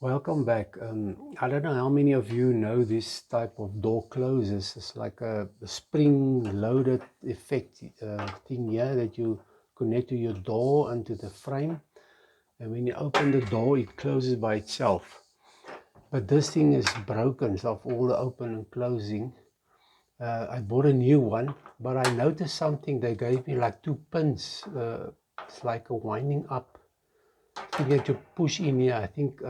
Welcome back. I don't know how many of you know this type of door closers. It's like a spring-loaded effect thing here that you connect to your door and to the frame. And when you open the door, it closes by itself. But this thing is broken, so of all the open and closing. I bought a new one, but I noticed something. They gave me like two pins. It's like a winding up thing that you push in here. I think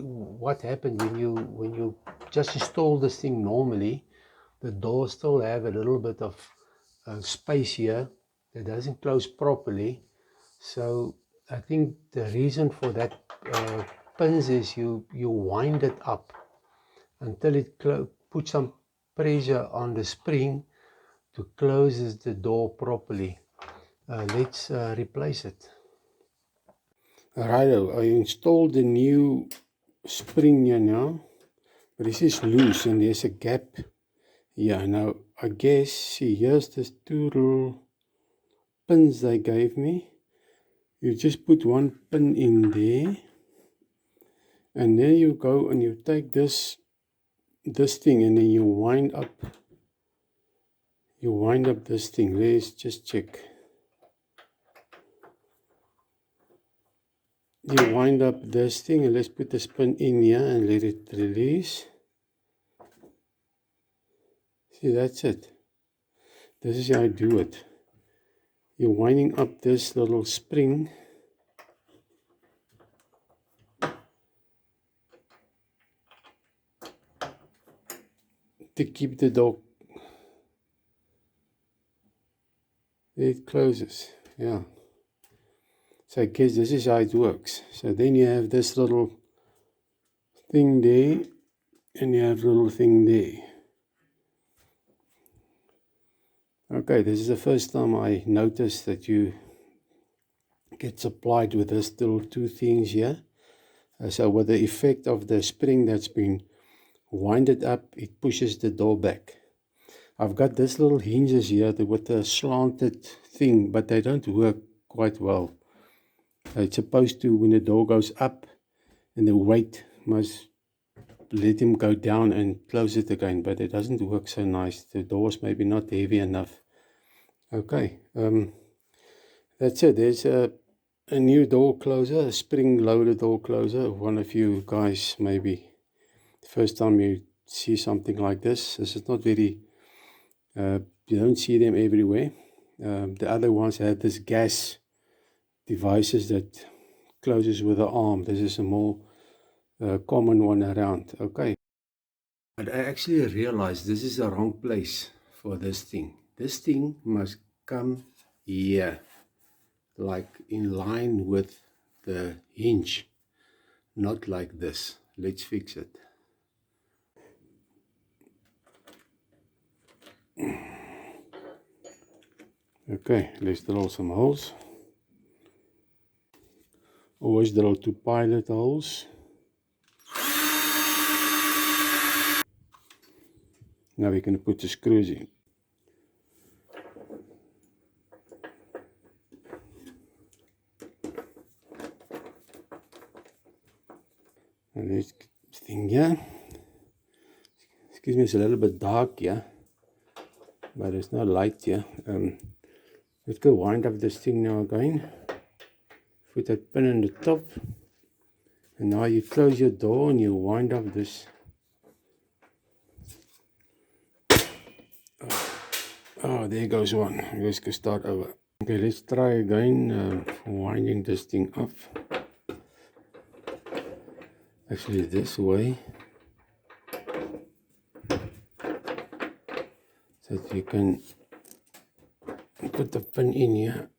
what happened when you just install this thing normally, the doors still have a little bit of space here that doesn't close properly. So I think the reason for that pins is you wind it up until it puts some pressure on the spring to closes the door properly. Let's replace it. Righto, I installed the new spring here now, but this is loose and there's a gap. Yeah, now I guess, see, here's the two little pins they gave me. You just put one pin in there, and there you go, and you take this thing and then you wind up this thing. Let's just check. You wind up this thing, and let's put the pin in here and let it release. See, that's it. This is how I do it. You're winding up this little spring to keep the door. It closes. Yeah. So I guess this is how it works. So then you have this little thing there, and you have a little thing there. Okay, this is the first time I noticed that you get supplied with this little two things here. So with the effect of the spring that's been winded up, it pushes the door back. I've got this little hinges here with a slanted thing, but they don't work quite well. It's supposed to, when the door goes up, and the weight must let him go down and close it again, but it doesn't work so nice. The door's maybe not heavy enough. Okay, that's it. There's a new door closer, a spring-loaded door closer. One of you guys, maybe the first time you see something like this is not very, you don't see them everywhere. The other ones have this gas devices that closes with the arm. This is a more common one around. Okay. But I actually realized this is the wrong place for this thing. This thing must come here, like in line with the hinge, not like this. Let's fix it. Okay, let's drill some holes. Always drill two pilot holes. Now we can put the screws in. And this thing here. Excuse me, it's a little bit dark here, but there's no light here. Let's go wind up this thing now again. Put that pin in the top. And now you close your door and you wind up this. Oh, there goes one. Let's go start over. Okay, let's try again winding this thing up. Actually, this way. So that you can put the pin in here.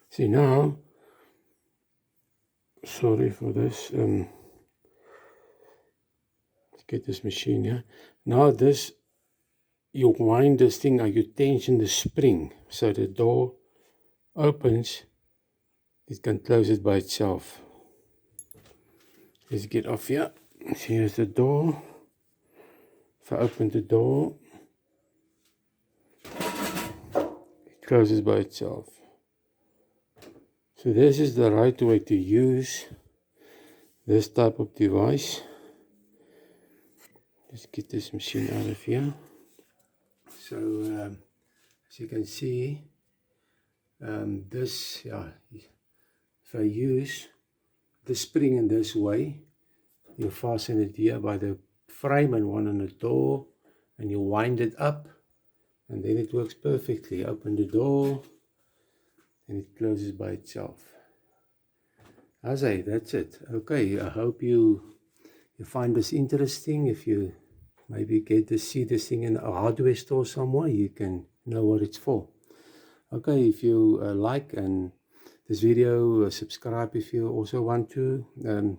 See now, sorry for this. Let's get this machine here. Now this, you wind this thing or you tension the spring so the door opens. It can close it by itself. Let's get off here. Here's the door. If I open the door, closes by itself. So this is the right way to use this type of device. Let's get this machine out of here. So as you can see, this, if I use the spring in this way, you fasten it here by the frame and one on the door, and you wind it up, and then it works perfectly. Open the door and it closes by itself. As that's it. Okay, I hope you find this interesting. If you maybe get to see this thing in a hardware store somewhere, you can know what it's for. Okay, if you like and this video, subscribe if you also want to.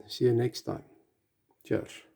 See you next time. Cheers.